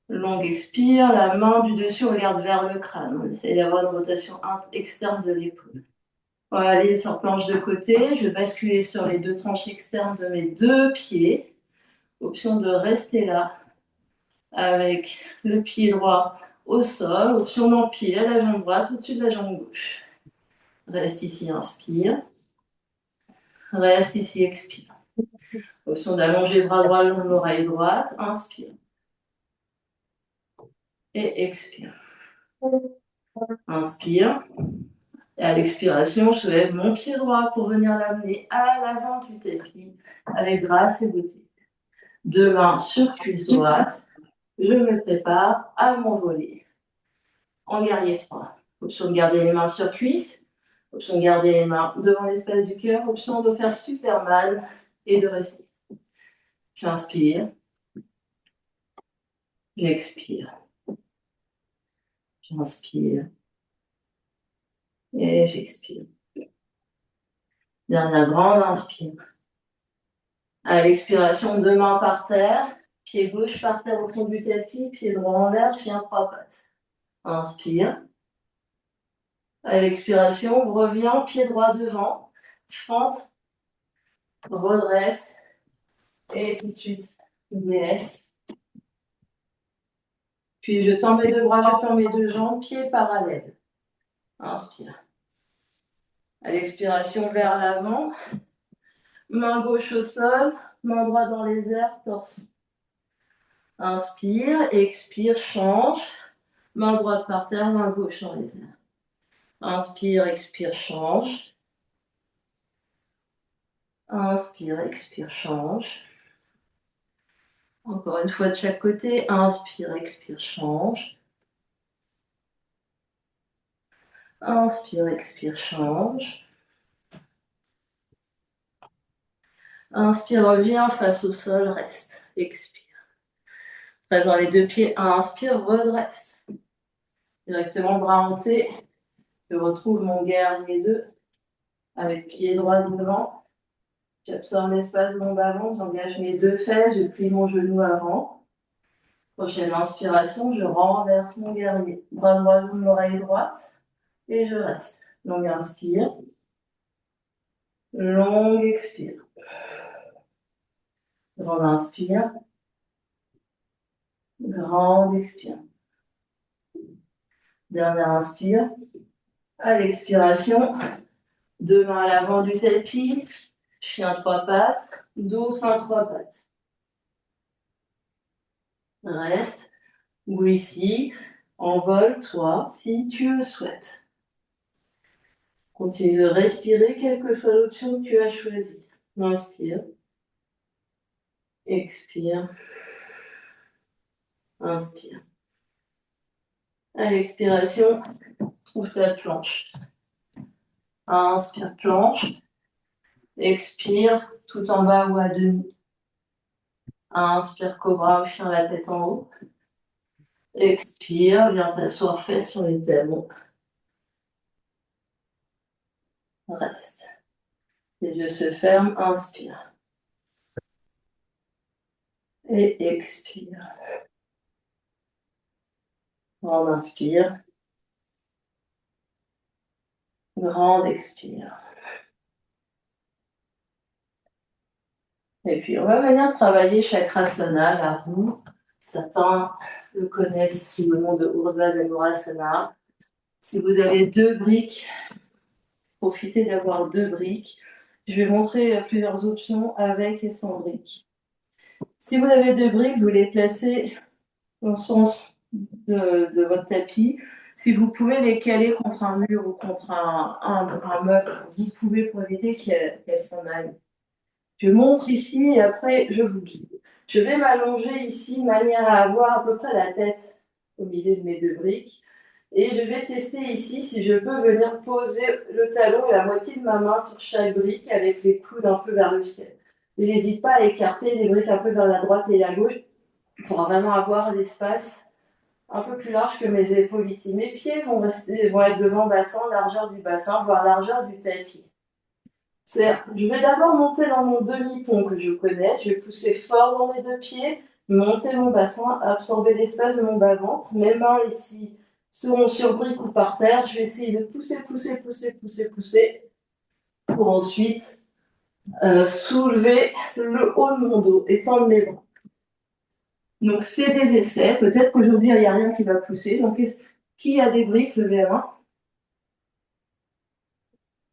Longue expire. La main du dessus regarde vers le crâne. On essaie d'avoir une rotation externe de l'épaule. On va aller sur planche de côté. Je vais basculer sur les deux tranches externes de mes deux pieds. Option de rester là avec le pied droit au sol. Option d'empiler la jambe droite au-dessus de la jambe gauche. Reste ici, inspire. Reste ici, expire. Option d'allonger le bras droit le long de l'oreille droite. Inspire. Et expire. Inspire. Et à l'expiration, je lève mon pied droit pour venir l'amener à l'avant du tapis avec grâce et beauté. Deux mains sur cuisse droite. Je me prépare à m'envoler en guerrier 3. Option de garder les mains sur cuisse. Option de garder les mains devant l'espace du cœur. Option de faire Superman et de rester. J'inspire. J'expire. J'inspire. Et j'expire. Dernière grande inspire. À l'expiration, deux mains par terre. Pied gauche par terre au fond du tapis. Pied droit en l'air. Je viens trois pattes. Inspire. À l'expiration, reviens, pied droit devant. Fente. Redresse. Et tout de suite, délaisse. Puis je tends mes deux bras, je tends mes deux jambes, pieds parallèles. Inspire. À l'expiration, vers l'avant. Main gauche au sol, main droite dans les airs, torse. Inspire, expire, change. Main droite par terre, main gauche dans les airs. Inspire, expire, change. Inspire, expire, change. Encore une fois de chaque côté. Inspire, expire, change. Inspire, expire, change. Inspire, reviens face au sol, reste. Expire. Dans les deux pieds, inspire, redresse. Directement bras hantés. Je retrouve mon guerrier 2 avec pied droit devant. J'absorbe l'espace de mon bas-ventre, j'engage mes deux fesses, je plie mon genou avant. Prochaine inspiration, je renverse mon guerrier. Bras droit long de l'oreille droite et je reste. Longue inspire. Longue expire. Grande inspire. Grande expire. Dernière inspire. À l'expiration, deux mains à l'avant du tapis. Chien trois pattes. Dauphin trois pattes. Reste. Ou ici. Envole-toi si tu le souhaites. Continue de respirer, quelle que soit l'option que tu as choisie. Inspire. Expire. Inspire. À l'expiration, trouve ta planche. Inspire, planche. Expire, tout en bas ou à demi. Inspire, cobra ou chien, la tête en haut. Expire, viens t'asseoir fesses sur les talons. Reste. Les yeux se ferment, inspire. Et expire. Grande inspire. Grande expire. Et puis, on va venir travailler Chakrasana, la roue. Certains le connaissent sous le nom de Urdhva Dhanurasana. Si vous avez deux briques, profitez d'avoir deux briques. Je vais montrer plusieurs options avec et sans briques. Si vous avez deux briques, vous les placez dans le sens de votre tapis. Si vous pouvez les caler contre un mur ou contre un meuble, vous pouvez pour éviter qu'elles s'en aillent. Je montre ici et après je vous guide. Je vais m'allonger ici de manière à avoir à peu près la tête au milieu de mes deux briques. Et je vais tester ici si je peux venir poser le talon et la moitié de ma main sur chaque brique avec les coudes un peu vers le ciel. Et n'hésite pas à écarter les briques un peu vers la droite et la gauche pour vraiment avoir l'espace un peu plus large que mes épaules ici. Mes pieds vont être devant le bassin, largeur du bassin, voire largeur du tapis. Je vais d'abord monter dans mon demi-pont que je connais. Je vais pousser fort dans mes deux pieds, monter mon bassin, absorber l'espace de mon bas-ventre. Mes mains ici seront sur briques ou par terre. Je vais essayer de pousser, pousser, pousser, pousser, pousser. pour ensuite soulever le haut de mon dos, étendre mes bras. Donc, c'est des essais. Peut-être qu'aujourd'hui, il n'y a rien qui va pousser. Donc, qui a des briques? Levez la main.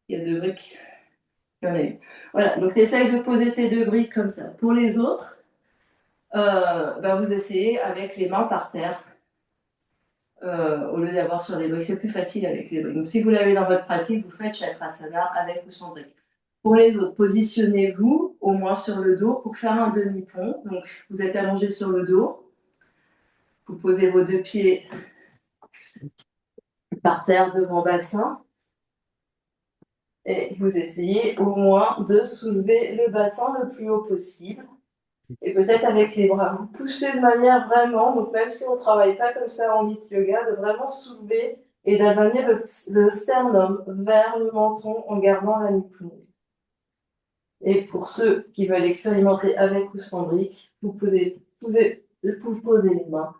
Il y a 2 briques. Il y en a une. Voilà. Donc, tu essayes de poser tes 2 briques comme ça. Pour les autres, vous essayez avec les mains par terre. Au lieu d'avoir sur les briques, c'est plus facile avec les briques. Donc, si vous l'avez dans votre pratique, vous faites Chakrasana avec ou sans briques. Pour les autres, positionnez-vous au moins sur le dos pour faire un demi-pont. Donc, vous êtes allongé sur le dos. Vous posez vos 2 pieds par terre devant bassin. Et vous essayez au moins de soulever le bassin le plus haut possible. Et peut-être avec les bras, vous poussez de manière vraiment, donc même si on ne travaille pas comme ça en lit yoga, de vraiment soulever et d'amener le sternum vers le menton en gardant la nuque longue. Et pour ceux qui veulent expérimenter avec ou sans briques, vous pouvez poser les mains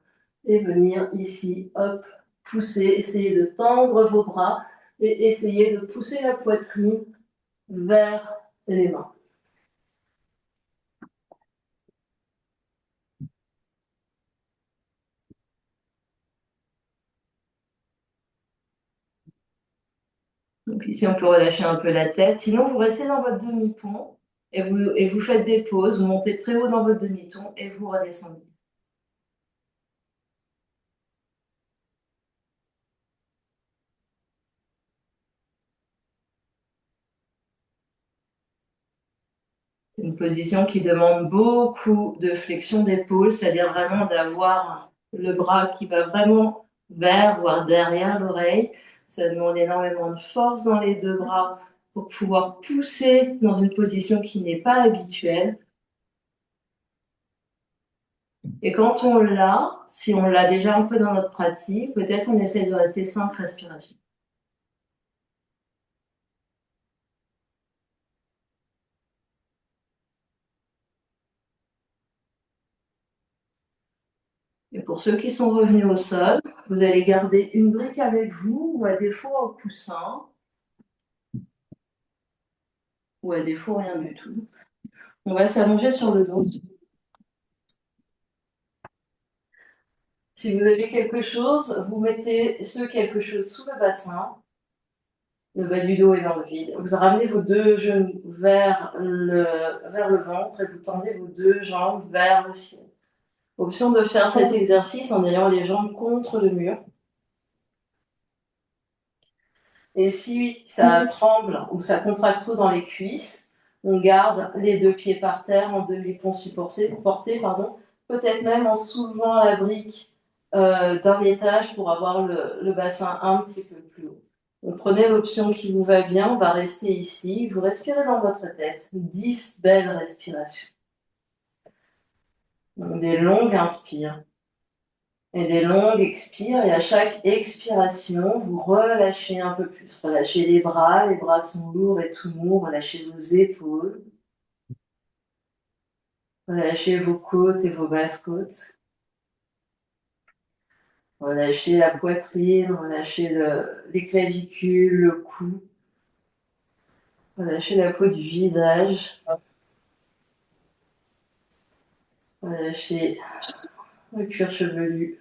et venir ici, hop, pousser, essayer de tendre vos bras et essayer de pousser la poitrine vers les mains. Donc ici, on peut relâcher un peu la tête. Sinon, vous restez dans votre demi-pont et vous faites des pauses. Vous montez très haut dans votre demi-pont et vous redescendez. C'est une position qui demande beaucoup de flexion d'épaule, c'est-à-dire vraiment d'avoir le bras qui va vraiment vers, voire derrière l'oreille. Ça demande énormément de force dans les 2 bras pour pouvoir pousser dans une position qui n'est pas habituelle. Et quand on l'a, si on l'a déjà un peu dans notre pratique, peut-être on essaie de rester 5 respirations. Et pour ceux qui sont revenus au sol, vous allez garder une brique avec vous ou à défaut un coussin ou à défaut rien du tout. On va s'allonger sur le dos. Si vous avez quelque chose, vous mettez ce quelque chose sous le bassin. Le bas du dos est dans le vide. Vous ramenez vos 2 genoux vers le ventre et vous tendez vos 2 jambes vers le ciel. Option de faire cet exercice en ayant les jambes contre le mur. Et si ça tremble ou ça contracte trop dans les cuisses, on garde les 2 pieds par terre en demi-pont porté, peut-être même en soulevant la brique d'un étage pour avoir le bassin un petit peu plus haut. Donc prenez l'option qui vous va bien, on va rester ici. Vous respirez dans votre tête, 10 belles respirations. Donc, des longues inspires et des longues expires. Et à chaque expiration, vous relâchez un peu plus. Relâchez les bras sont lourds et tout mous. Relâchez vos épaules. Relâchez vos côtes et vos basses côtes. Relâchez la poitrine, relâchez les clavicules, le cou. Relâchez la peau du visage. Relâchez le cuir chevelu,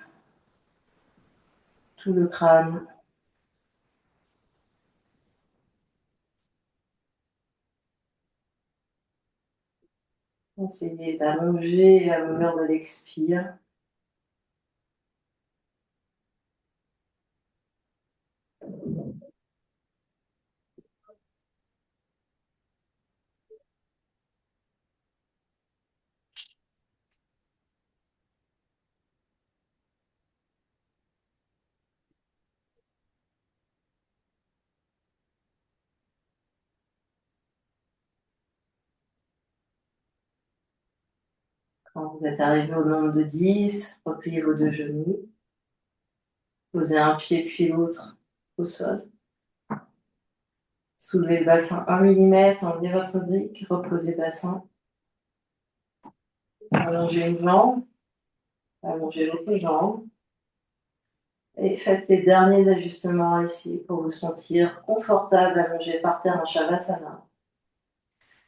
tout le crâne. Essayez d'allonger à l'honneur de l'expire. Quand vous êtes arrivé au nombre de 10, repliez vos 2 genoux. Posez un pied puis l'autre au sol. Soulevez le bassin 1 mm, enlevez votre brique, reposez le bassin. Allongez une jambe, allongez l'autre jambe. Et faites les derniers ajustements ici pour vous sentir confortable allongé par terre en Shavasana.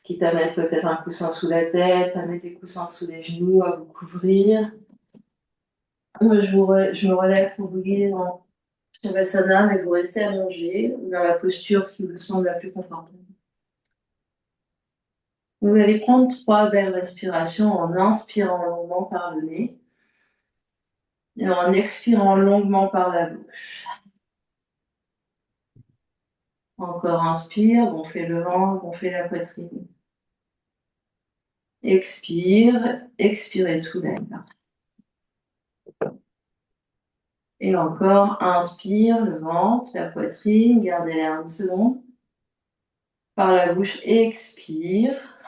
Quitte à mettre peut-être un coussin sous la tête, à mettre des coussins sous les genoux, à vous couvrir. Moi, je me relève pour vous guider dans Shavasana, mais vous restez allongé dans la posture qui vous semble la plus confortable. Vous allez prendre 3 belles respirations en inspirant longuement par le nez et en expirant longuement par la bouche. Encore inspire, gonflez le ventre, gonflez la poitrine. Expire, expirez tout l'air. Et encore, inspire le ventre, la poitrine, gardez l'air une seconde. Par la bouche, expire.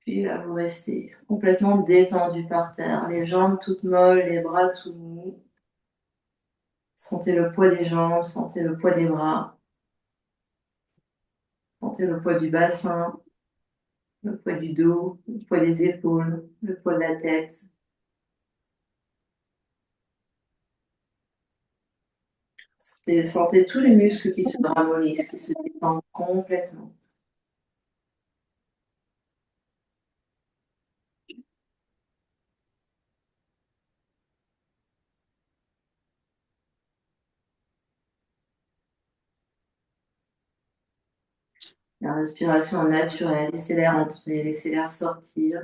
Puis là, vous restez complètement détendu par terre, les jambes toutes molles, les bras tout mous. Sentez le poids des jambes, sentez le poids des bras, sentez le poids du bassin, le poids du dos, le poids des épaules, le poids de la tête. Sentez tous les muscles qui se ramollissent, qui se détendent complètement. La respiration naturelle, laissez l'air entrer, laissez l'air sortir.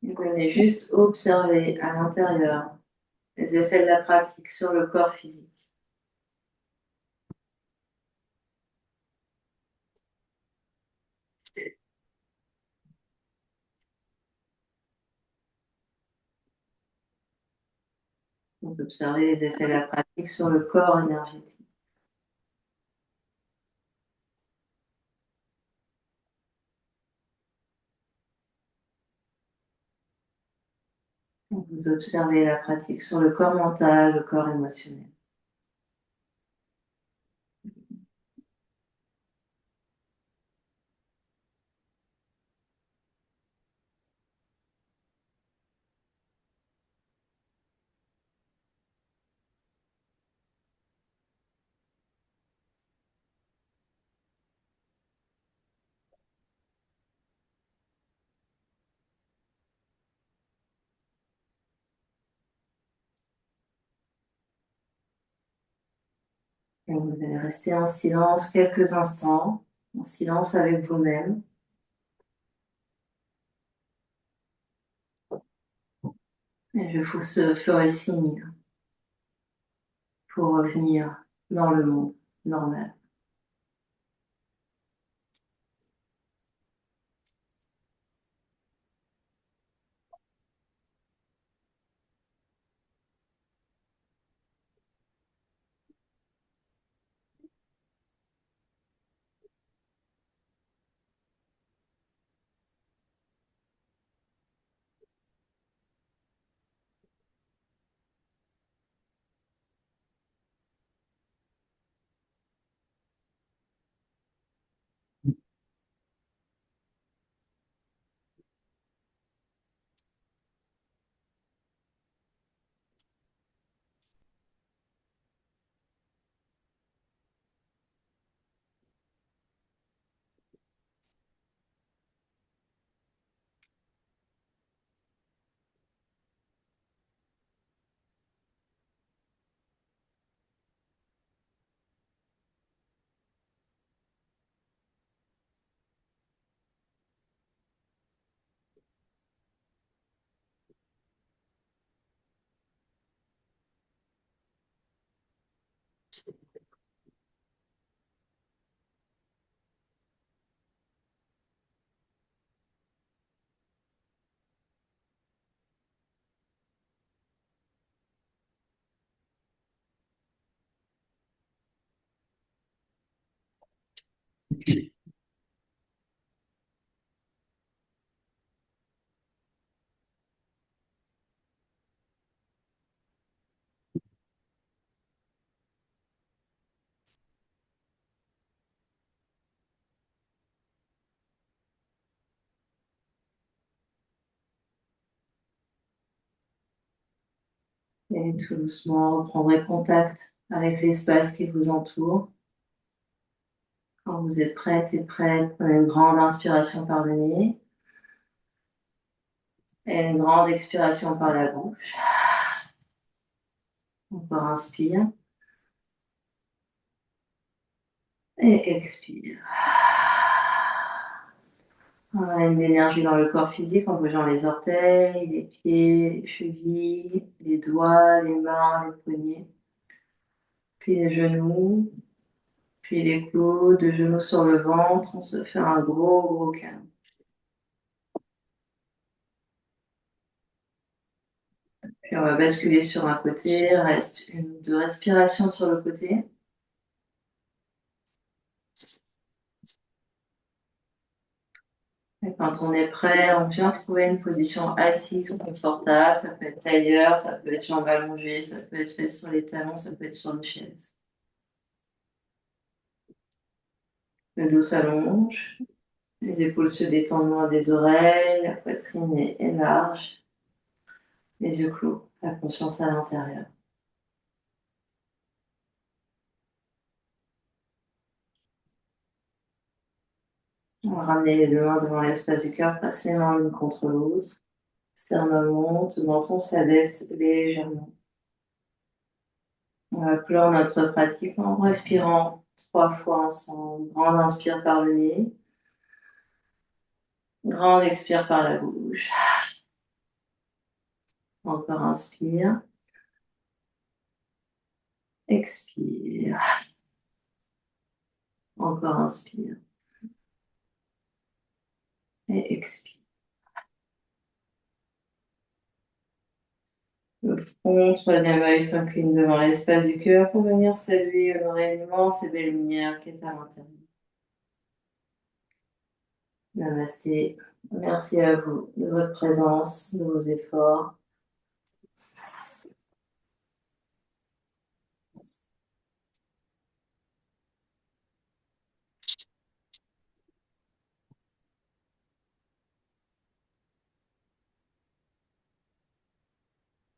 Vous venez juste observer à l'intérieur les effets de la pratique sur le corps physique. Vous observez les effets de la pratique sur le corps énergétique. Vous observez la pratique sur le corps mental, le corps émotionnel. Et vous allez rester en silence quelques instants, en silence avec vous-même. Et je vous ferai signe pour revenir dans le monde normal. Et tout doucement, reprendrez contact avec l'espace qui vous entoure. Quand vous êtes prête et prête, prenez une grande inspiration par le nez et une grande expiration par la bouche. Encore inspire et expire. On ramène de l'énergie dans le corps physique en bougeant les orteils, les pieds, les chevilles, les doigts, les mains, les poignets, puis les genoux, puis les coudes, de genoux sur le ventre. On se fait un gros, gros câlin. Puis on va basculer sur un côté, reste une ou deux respirations sur le côté. Et quand on est prêt, on vient trouver une position assise confortable. Ça peut être tailleur, ça peut être jambes allongées, ça peut être fesses sur les talons, ça peut être sur une chaise. Le dos s'allonge, les épaules se détendent loin des oreilles, la poitrine est large, les yeux clos, la conscience à l'intérieur. On va ramener les deux mains devant l'espace du cœur, passe les mains l'une contre l'autre. Sternum monte, menton s'abaisse légèrement. On va clore notre pratique en respirant 3 fois ensemble. Grande inspire par le nez. Grande expire par la bouche. Encore inspire. Expire. Encore inspire. Et expire. Le front, troisième œil s'incline devant l'espace du cœur pour venir saluer, honorer l'immense et belle lumière qui est à l'intérieur. Namasté. Merci à vous de votre présence, de vos efforts.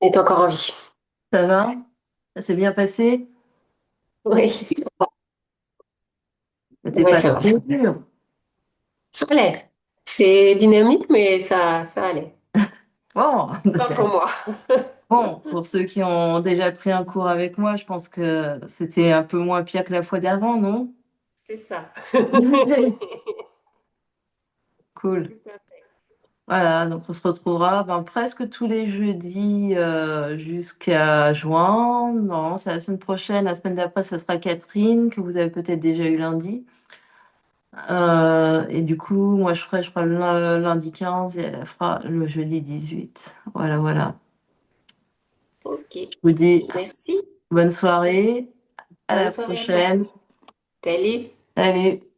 On est encore en vie.
Ça va? Ça s'est bien passé?
Oui,
C'était
ouais,
pas
ça va.
trop dur.
Ça allait. C'est dynamique, mais ça allait.
Bon,
Pas pour moi.
bon, pour ceux qui ont déjà pris un cours avec moi, je pense que c'était un peu moins pire que la fois d'avant, non?
C'est ça.
Cool.
Tout à fait.
Voilà, donc on se retrouvera presque tous les jeudis jusqu'à juin. Non, c'est la semaine prochaine. La semaine d'après, ça sera Catherine, que vous avez peut-être déjà eu lundi. Et du coup, moi, je ferai, je crois, le lundi 15 et elle la fera le jeudi 18. Voilà, voilà.
Ok.
Je vous dis
Merci.
bonne soirée, à
Bonne
la
soirée à toi.
prochaine.
Salut.
Allez.